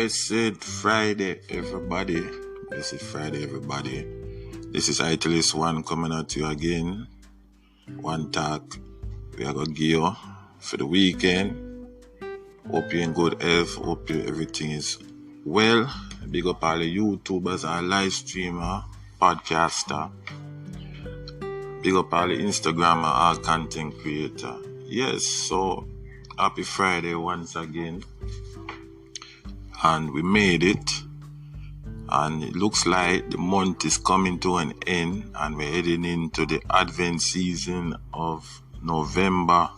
Blessed Friday, everybody. Blessed Friday, everybody. This is Italist One coming at you again. One talk. We are going to give you for the weekend. Hope you're in good health. Hope everything is well. Big up all the YouTubers, our live streamer, podcaster. Big up all the Instagrammer, our content creator. Yes, so happy Friday once again. And we made it. And it looks like the month is coming to an end. And we're heading into the Advent season of November.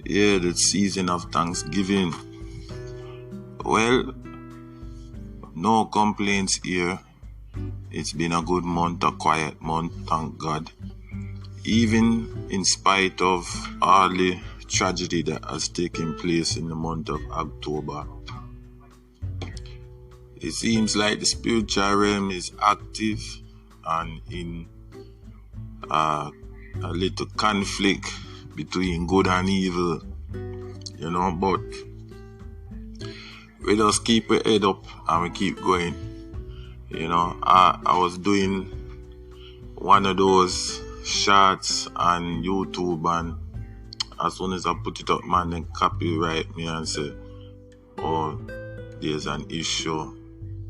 Yeah, the season of Thanksgiving. Well, no complaints here. It's been a good month, a quiet month, thank God. Even in spite of all the tragedy that has taken place in the month of October, it seems like the spiritual realm is active and in a little conflict between good and evil, but we just keep our head up and we keep going. I was doing one of those shots on YouTube, and as soon as I put it up, man, then copyright me and say, oh, there's an issue.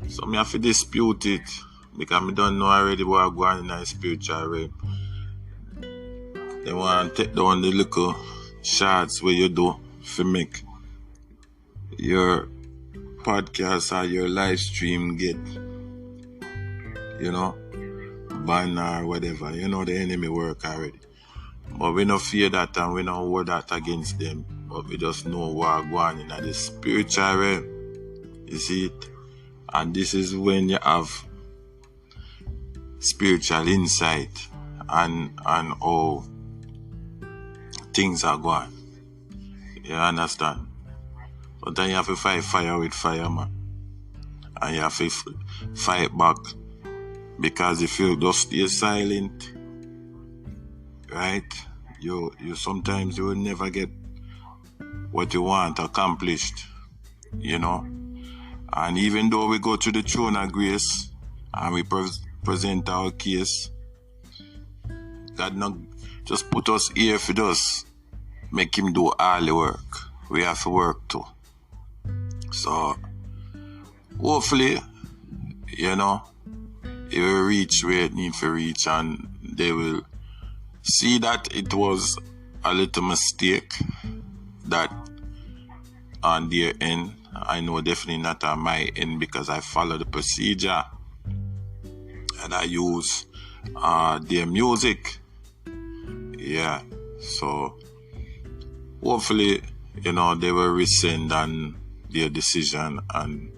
So I have to dispute it because I don't know already what I'm going in the spiritual realm. They want to take down the little shots where you do to make your podcast or your live stream get ban or whatever. The enemy work already. But we don't fear that and we don't war that against them. But we just know what going in the spiritual realm. You see it? And this is when you have spiritual insight and how things are going. You understand? But then you have to fight fire with fire, man. And you have to fight back. Because if you just stay silent, right, you sometimes you will never get what you want accomplished, And even though we go to the throne of grace and we present our case, God not just put us here for us, make him do all the work. We have to work too. So hopefully, it will reach where it needs to reach, and they will see that it was a little mistake that on their end. I know definitely not on my end because I follow the procedure and I use their music. Yeah, so hopefully, they will rescind on their decision and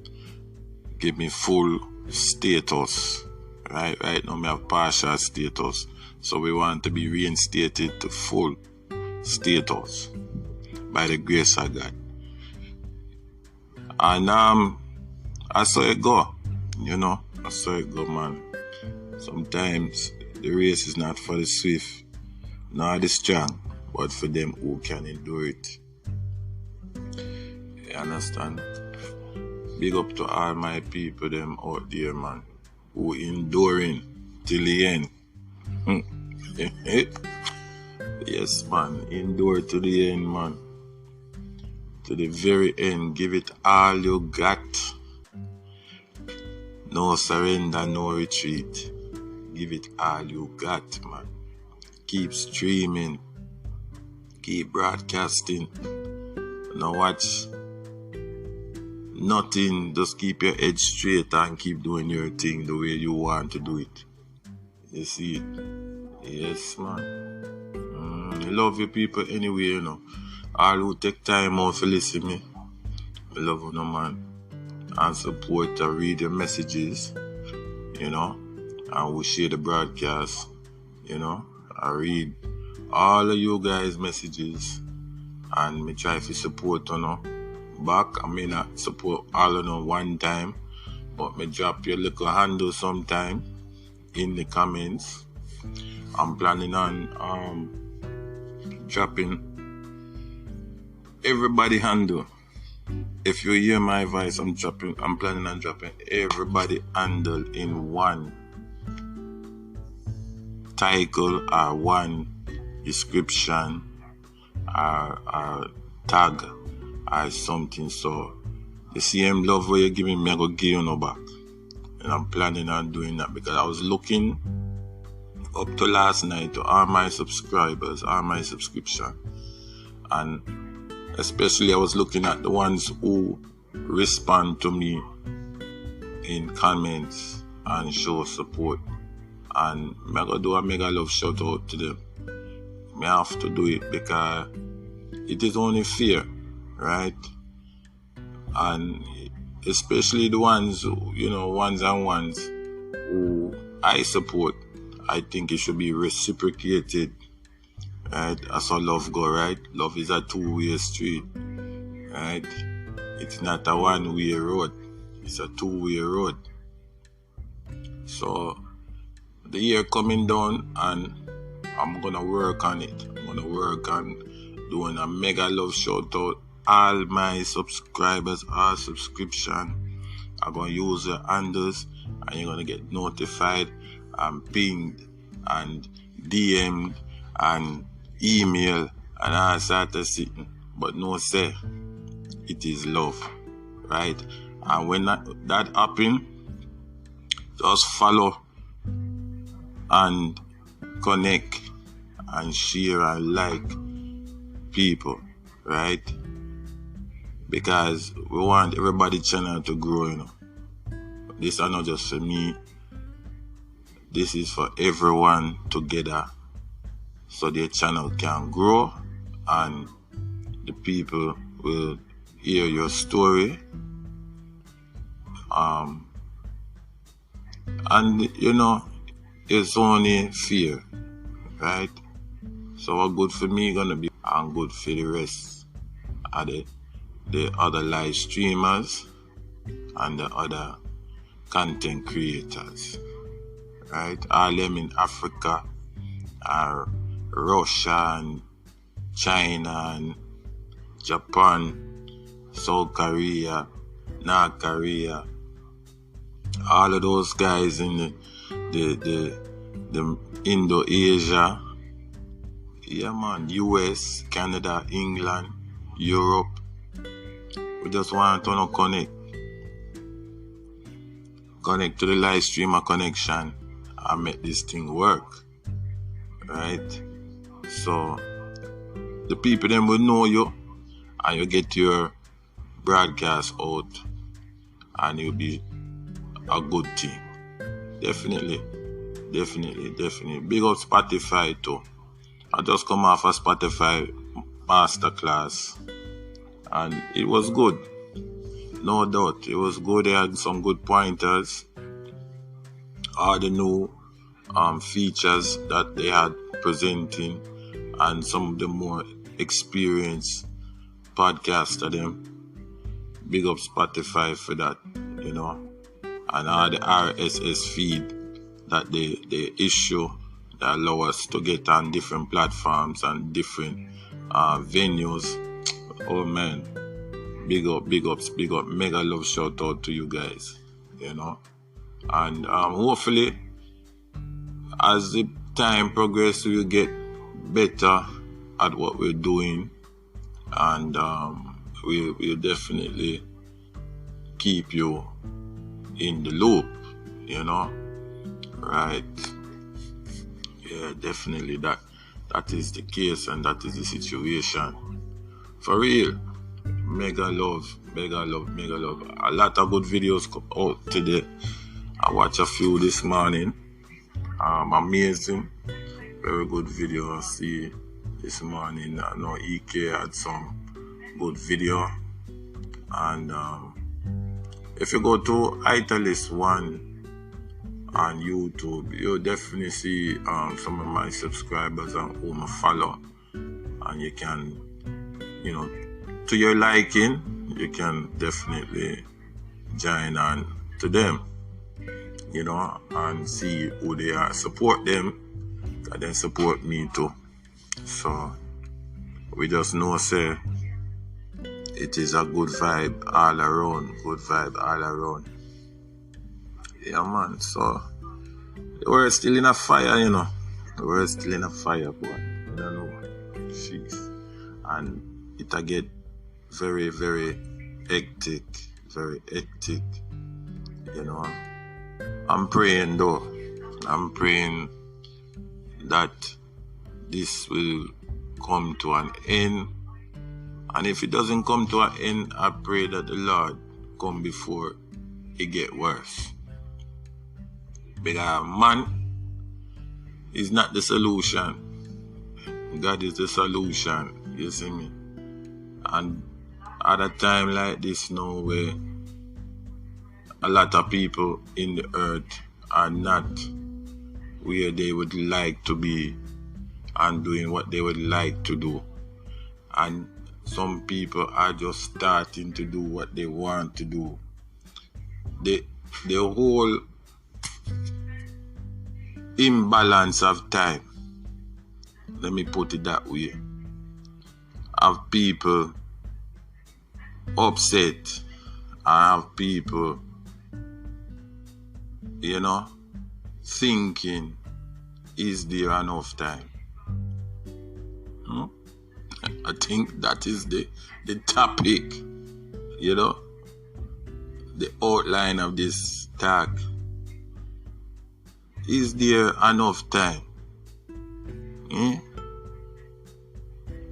give me full status. Right now we have partial status, so we want to be reinstated to full status by the grace of God. And I saw it go, I saw it go, man. Sometimes the race is not for the swift, nor the strong, but for them who can endure it. You understand? Big up to all my people, them out there, man, who enduring till the end. Yes, man, endure to the end, man. To the very end, give it all you got. No surrender, no retreat. Give it all you got, man. Keep streaming. Keep broadcasting. Now watch nothing. Just keep your head straight and keep doing your thing the way you want to do it. You see it? Yes, man. I love you people anyway, All who take time out to listen to me, I love you, man. And support and read your messages, and we share the broadcast, I read all of you guys' messages and me try to support back. I may not support all of them one time, but me drop your little handle sometime in the comments. I'm planning on dropping everybody handle if you hear my voice, I'm planning on dropping everybody handle in one title or one description or tag or something. So the same love where you're giving me, I go give you no back. And I'm planning on doing that because I was looking up to last night to all my subscribers, all my subscription. And especially I was looking at the ones who respond to me in comments and show support. And I'm going to do a mega love shout out to them. I have to do it because it is only fair, right? And especially the ones, ones who I support, I think it should be reciprocated, right? That's how love go, right? Love is a two-way street, right? It's not a one-way road. It's a two-way road. So the year coming down, and I'm gonna work on it. I'm gonna work on doing a mega love shout out. All my subscribers, all subscription, I'm gonna use the handles, and you're gonna get notified and pinged and DM'd and email and all sorts of things. But no say, it is love, right? And when that happens, just follow and connect and share and like people, right? Because we want everybody's channel to grow, This is not just for me. This is for everyone together, so their channel can grow and the people will hear your story. And it's only fair, right? So what good for me gonna be and good for the rest of the other live streamers and the other content creators, right? All them in Africa, or Russia and China and Japan, South Korea, North Korea, all of those guys in the Indo-Asia, yeah man, US, Canada, England, Europe. We just want to connect to the live streamer connection and make this thing work, right? So the people then will know you and you get your broadcast out and it'll be a good thing. Definitely. Big up Spotify too. I just come off a Spotify masterclass and it was good. No doubt. It was good. They had some good pointers. All the new features that they had presenting and some of the more experienced podcaster them. Big up Spotify for that, and all the RSS feed that they issue that allow us to get on different platforms and different venues. Oh man, big up, mega love shout out to you guys, and hopefully as the time progresses we'll get better at what we're doing, and we'll definitely keep you in the loop, right? Yeah, definitely that is the case and that is the situation. For real, mega love. A lot of good videos come out today. I watched a few this morning. Amazing, very good video I see this morning. I know EK had some good video, and if you go to Italist1 on YouTube, you'll definitely see some of my subscribers and whom I follow, and you can, to your liking, you can definitely join on to them, and see who they are. Support them, and then support me too. So we just know, say, it is a good vibe all around. Good vibe all around. Yeah, man. So we're still in a fire, you know. We're still in a fire, boy. I don't know. Jeez. And it'll get very, very hectic. Very hectic. You know. I'm praying though. I'm praying that this will come to an end. And if it doesn't come to an end, I pray that the Lord come before it get worse. Because man is not the solution. God is the solution. You see me? And at a time like this now where a lot of people in the earth are not where they would like to be and doing what they would like to do. And some people are just starting to do what they want to do. The whole imbalance of time, let me put it that way, have people upset. I have people, you know, thinking, is there enough time? I think that is the topic, you know, the outline of this talk. Is there enough time?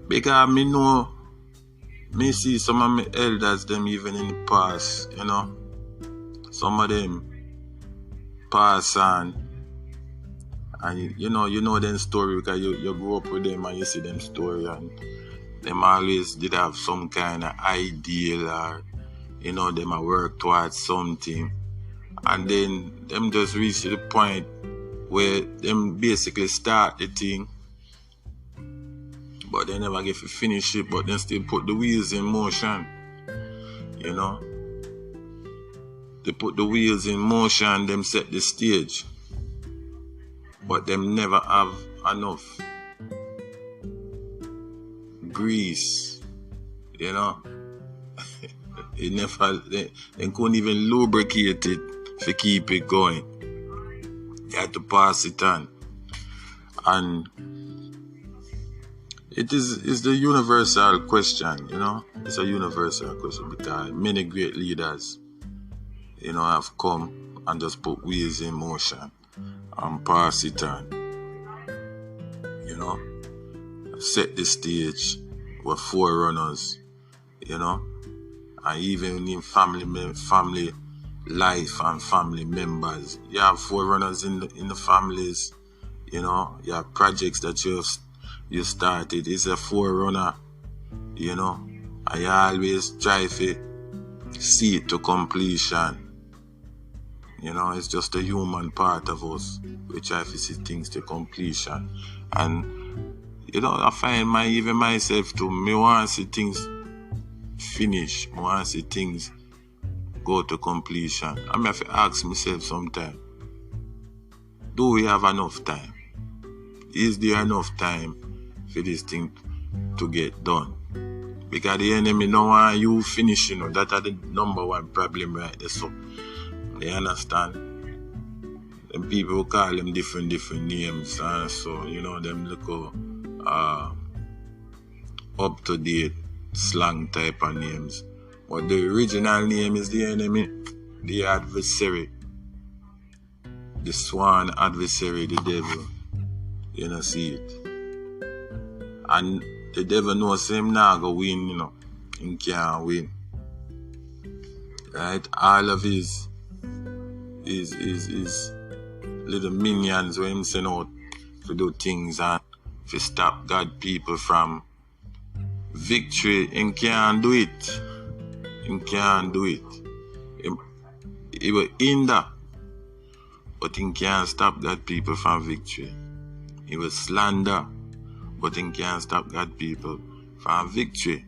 Because me see some of my elders, them even in the past, you know, some of them pass on, and you know them story because you grew up with them and you see them story, and them always did have some kind of ideal, or you know, them a work towards something, and then them just reach to the point where them basically start the thing, but they never get to finish it, but then still put the wheels in motion, you know. They put the wheels in motion, them set the stage, but them never have enough grease, you know. They couldn't even lubricate it to keep it going. They had to pass it on. And it's the universal question, you know. It's a universal question because many great leaders, you know, have come and just put wheels in motion and pass it on. You know, set the stage with forerunners, you know, and even in family life and family members, you have forerunners in the families. You know, you have projects that you started. It's a forerunner, you know, and you always try to see it to completion. You know, it's just a human part of us. We try to see things to completion. And, you know, I find even myself too, me want to see things finish. I want to see things go to completion. I have to ask myself sometimes, do we have enough time? Is there enough time for this thing to get done? Because the enemy don't want you finish, you know. That is the number one problem right there. So, you understand? And people call them different names. So, you know, them look up-to-date slang type of names. But the original name is the enemy, the adversary, the sworn adversary, the devil. You know, see it. And the devil knows him now go win, you know. He can't win. Right? All of his little minions where him send out to do things and to stop God people from victory. He can't do it. He can't do it. He will hinder, but he can't stop God people from victory. He will slander, but he can't stop God people from victory.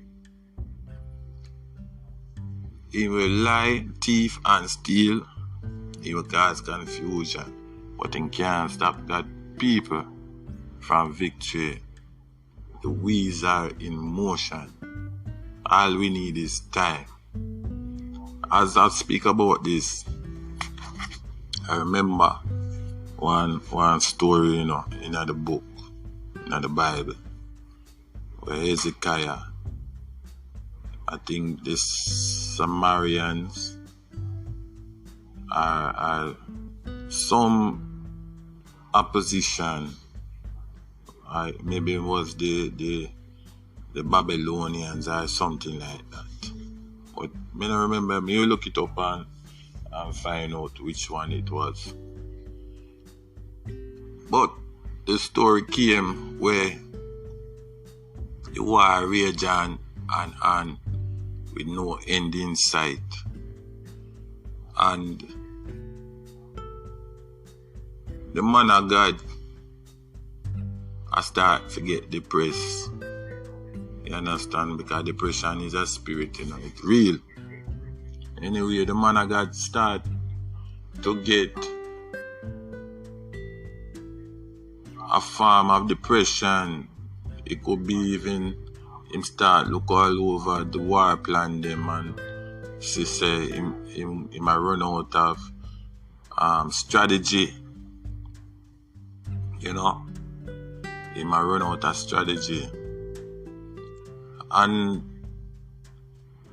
He will lie, thief, and steal. He will cause confusion, but he can't stop God people from victory. The wheels are in motion. All we need is time. As I speak about this, I remember one story, in the book, in the Bible, where Hezekiah, I think the Samaritans are some opposition. Maybe it was the Babylonians or something like that. But I don't remember. You look it up and find out which one it was. But the story came where the war raged on with no end in sight. And the man of God, I start to get depressed. You understand? Because depression is a spirit, it's real. Anyway, the man of God start to get a form of depression. It could be even him start look all over the war plan them, and she say him might run out of strategy. He might run out of strategy. And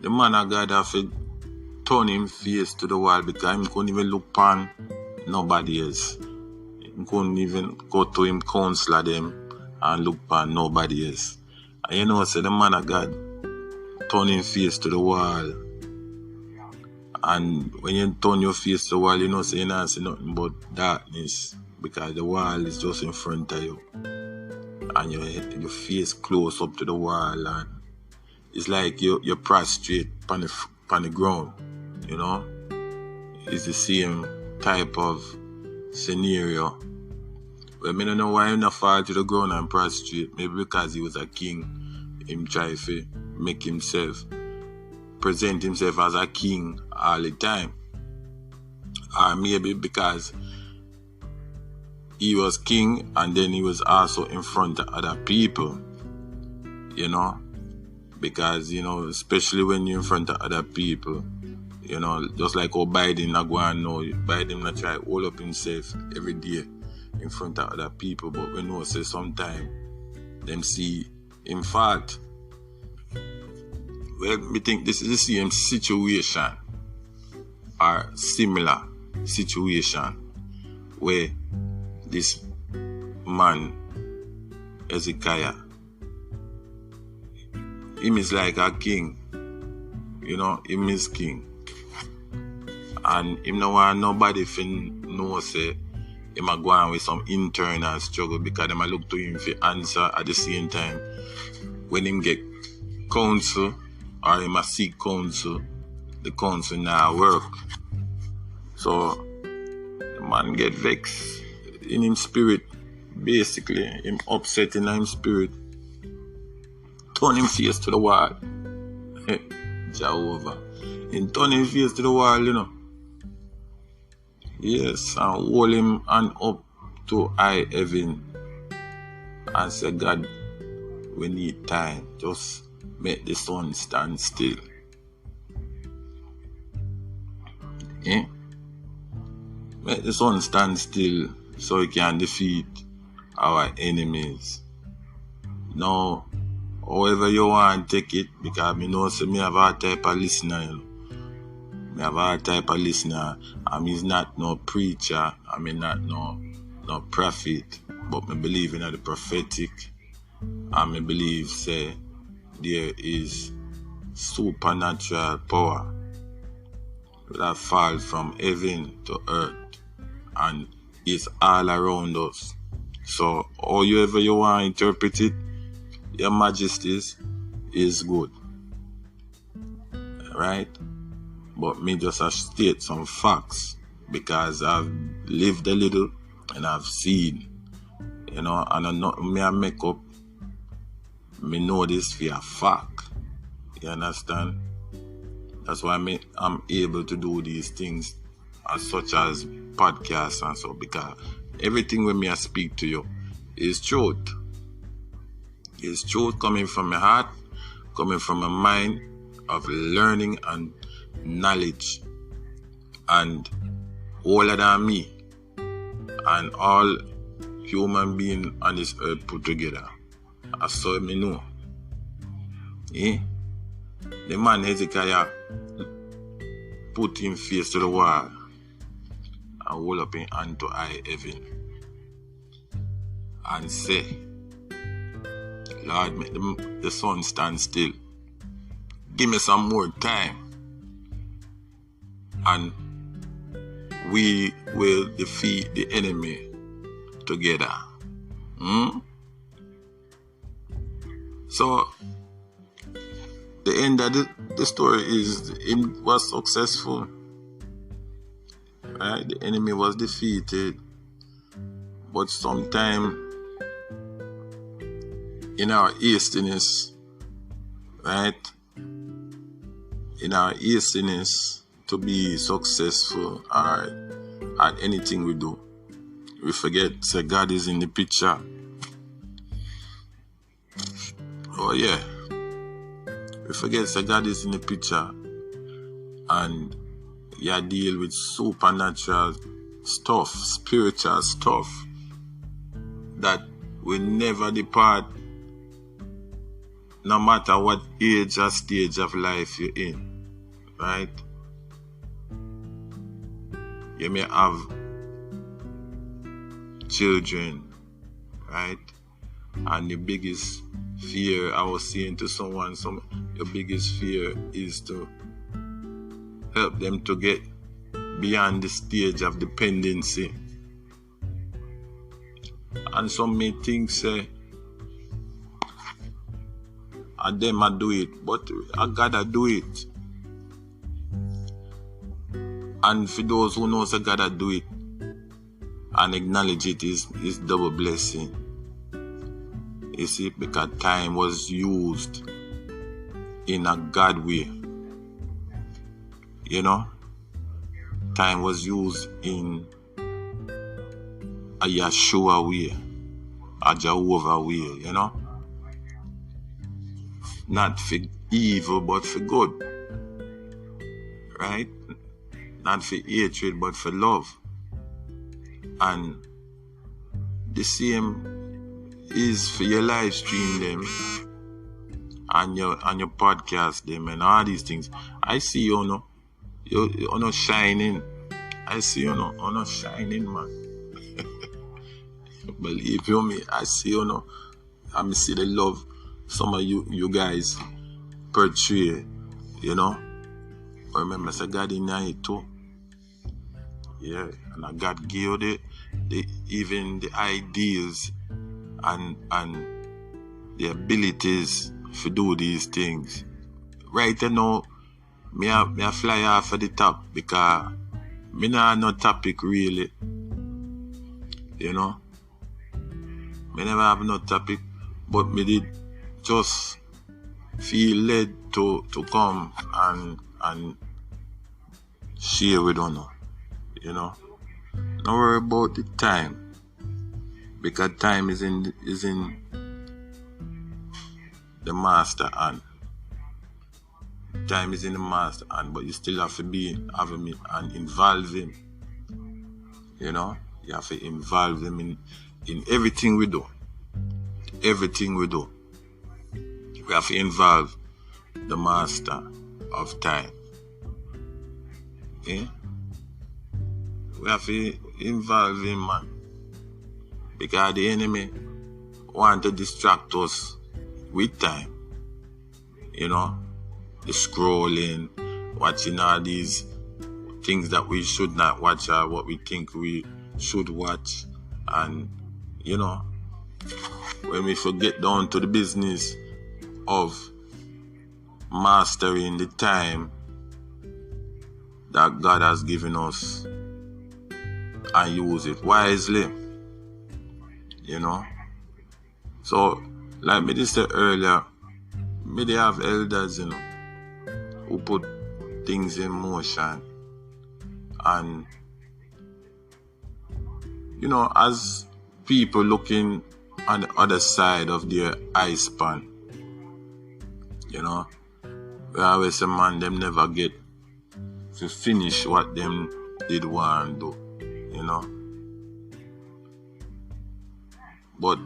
the man of God have to turn him face to the wall because he couldn't even look upon nobody else. He couldn't even go to him counselor them and look upon nobody else. And so the man of God turn him face to the wall. And when you turn your face to the wall, so you don't see nothing but darkness because the wall is just in front of you. And your face close up to the wall, and it's like you're prostrate on the ground, It's the same type of scenario. Well, I don't know why he not fall to the ground and prostrate. Maybe because he was a king, him try to make himself, present himself as a king all the time. Or maybe because he was king and then he was also in front of other people, because, especially when you're in front of other people, just like how Biden not going now, Biden not try to hold up himself every day in front of other people, but we know say sometimes them see him fault. Well, we think this is the same situation or similar situation where this man, Hezekiah, him is like a king, him is king. And him no want nobody know say him a go on with some internal struggle because them a look to him for answer at the same time. When him get counsel or him a seek counsel, the counsel now work. So the man get vexed in him spirit, basically him upset in him spirit, turn him face to the wall. Jehovah. Him turn him face to the wall, Yes, and hold him and up to high heaven and say, God, we need time. Just make the sun stand still. Make the sun stand still so we can defeat our enemies. Now, however you want to take it, because I know me have a type of listener, Me have a type of listener. He's not no preacher. Not no prophet. But me believe in the prophetic. And me believe say there is supernatural power that fall from heaven to earth. And it's all around us. So however you want to interpret it, Your Majesties is good. Right? But me just state some facts because I've lived a little and I've seen, and I'm not me I make up. Me know this for a fact. You understand? That's why I'm able to do these things as such as podcasts and so, because everything when I speak to you is truth. It's truth coming from my heart, coming from a mind of learning and knowledge, and older than me and all human beings on this earth put together. I saw me know. The man Hezekiah put him face to the wall and hold up his hand to high heaven and say, Lord, make the sun stand still. Give me some more time, and we will defeat the enemy together. So the end of the story is it was successful. Right? The enemy was defeated. But sometimes in our hastiness, right? In our hastiness to be successful at anything we do, we forget that God is in the picture. Oh yeah. We forget that God is in the picture, and you deal with supernatural stuff, spiritual stuff that will never depart, no matter what age or stage of life you're in, right? You may have children, right? And the biggest fear, I was saying to someone, your biggest fear is to help them to get beyond the stage of dependency. And some may think, say, I them I do it, but I gotta do it. And for those who knows I gotta do it and acknowledge it is double blessing. You see, because time was used in a God way. You know? Time was used in a Yeshua way, a Jehovah way, you know? Not for evil, but for good. Right? Not for hatred, but for love. And the same is for your live stream them and your podcast them and all these things. I see you know shining. I see you know shining, man. Believe you me, I see you know. I see the love some of you guys portray, you know. Remember, say God in it too. Yeah, and God gave you even the ideas and the abilities to do these things. Right now, me I fly off at the top because me not no topic really. You know? Me never have no topic, but me did just feel led to come and share with you. You know? Don't worry about the time, because time is in the master hand. Time is in the master hand, but you still have to have him and involve him. You know, you have to involve him in everything we do. Everything we do, we have to involve the master of time. Yeah? We have to involve him, man. Because the enemy want to distract us with time. You know, the scrolling, watching all these things that we should not watch or what we think we should watch. And, you know, when we forget down to the business of mastering the time that God has given us and use it wisely, you know. So, like me said earlier, me they have elders, you know, who put things in motion. And, you know, as people looking on the other side of their eye span, You know, we always say, man, them never get to finish what them did want to do, you know. But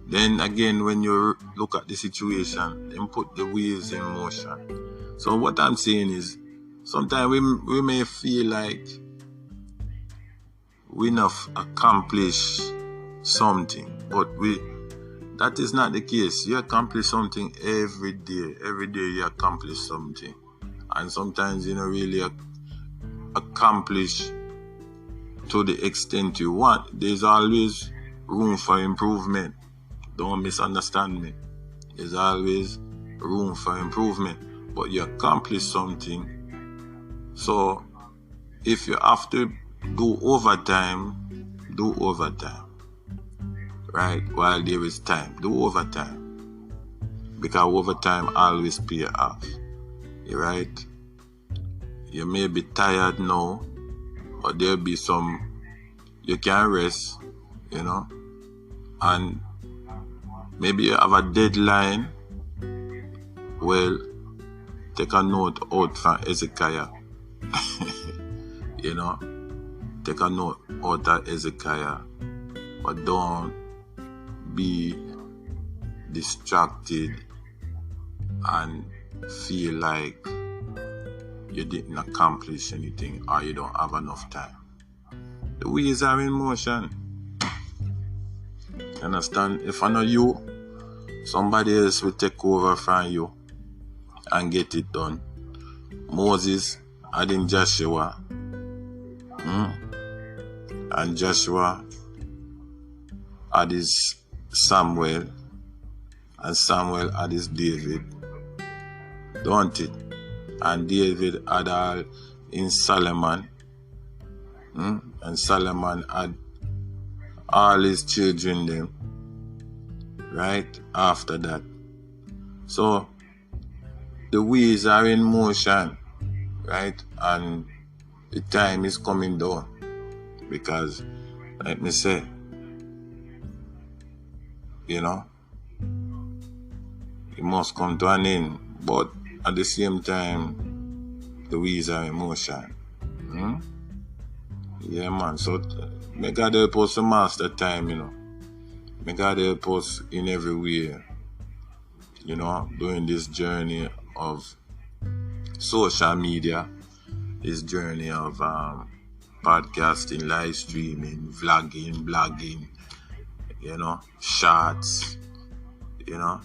then again, when you look at the situation, then put the wheels in motion. So what I'm saying is, sometimes we may feel like we not accomplish something, but that is not the case. You accomplish something every day. Every day you accomplish something. And sometimes you don't really accomplish to the extent you want. There's always room for improvement. Don't misunderstand me. There's always room for improvement. But you accomplish something. So if you have to do overtime, do overtime. Right? While there is time, do overtime. Because overtime always pay off. Right? You may be tired now, but there'll be some, you can rest, you know, and maybe you have a deadline. Well, take a note out from Hezekiah. You know, take a note out of Hezekiah, but don't be distracted and feel like you didn't accomplish anything or you don't have enough time. The wheels are in motion. Understand? If I know you, somebody else will take over from you and get it done. Moses had in Joshua, and Joshua had his Samuel, and Samuel had his David, don't it? And David had all in Solomon, and Solomon had all his children them, right after that. So the wheels are in motion, right? And the time is coming down, because like me say, you know, it must come to an end, but at the same time the wheels are in motion. Yeah, man. So may God help us to master time, you know. May God help us in every way, you know, during this journey of social media, this journey of podcasting, live streaming, vlogging, blogging, you know, shots, you know.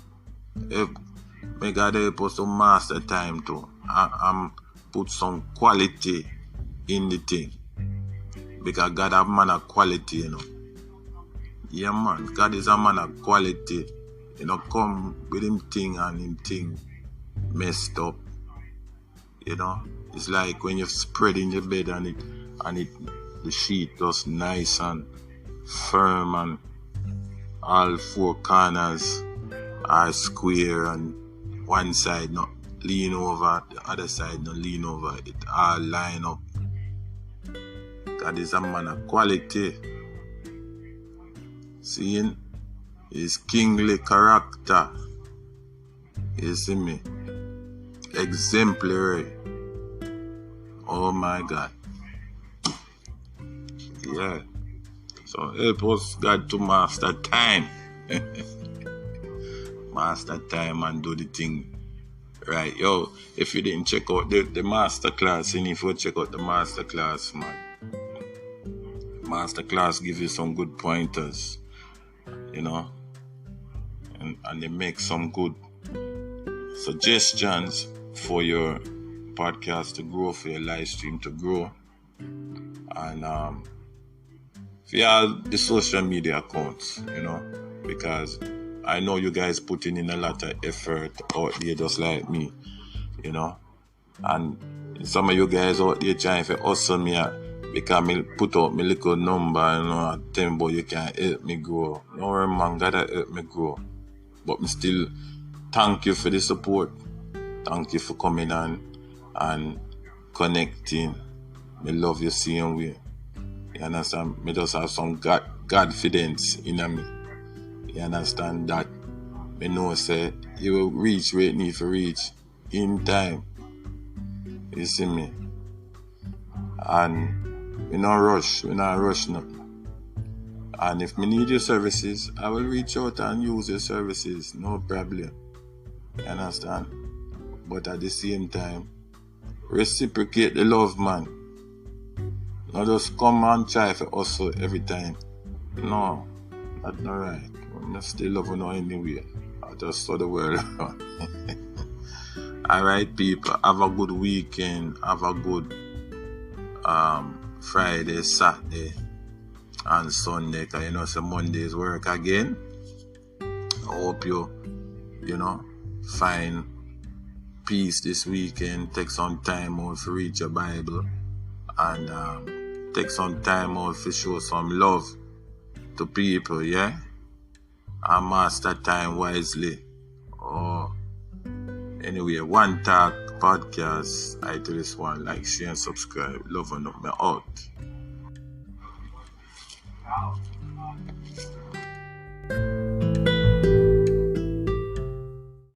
May God help us to master time too, and put some quality in the thing. Because God have man of quality, you know. Yeah, man. God is a man of quality. You know, come with him thing and him thing messed up. You know, it's like when you spread in your bed and the sheet just nice and firm and all four corners are square and one side not lean over, the other side not lean over. It all line up. God is a man of quality. Seeing his kingly character. You see me? Exemplary. Oh my God. Yeah. So help us, God, to master time. Master time and do the thing right. Yo, if you didn't check out the masterclass, and if you check out the masterclass, man. Masterclass give you some good pointers, you know, and they make some good suggestions for your podcast to grow, for your live stream to grow, and for all the social media accounts, you know, because I know you guys putting in a lot of effort out there just like me, you know, and some of you guys out there trying to hustle me out because me put out my little number, you know, at 10, but you can help me grow. No worry, man, gotta help me grow. But me still thank you for the support. Thank you for coming on and connecting. Me love you same way. You understand? Me just have some God confidence in me. You understand that? me know say you will reach where it need to reach in time. You see me? And we not rush nothing. And if me need your services, I will reach out and use your services, no problem. You understand? But at the same time, reciprocate the love, man. Not just come and try for hustle every time. No, that's not right. I'm still loving her anyway. I just saw the world. Alright, people, have a good weekend. Have a good Friday, Saturday, and Sunday. Because you know, so Monday's work again. I hope you find peace this weekend. Take some time out to read your Bible. And take some time out to show some love to people, yeah? And master time wisely. Anyway, One Talk Podcast. I do this one. Like, share, and subscribe. Love and up me out.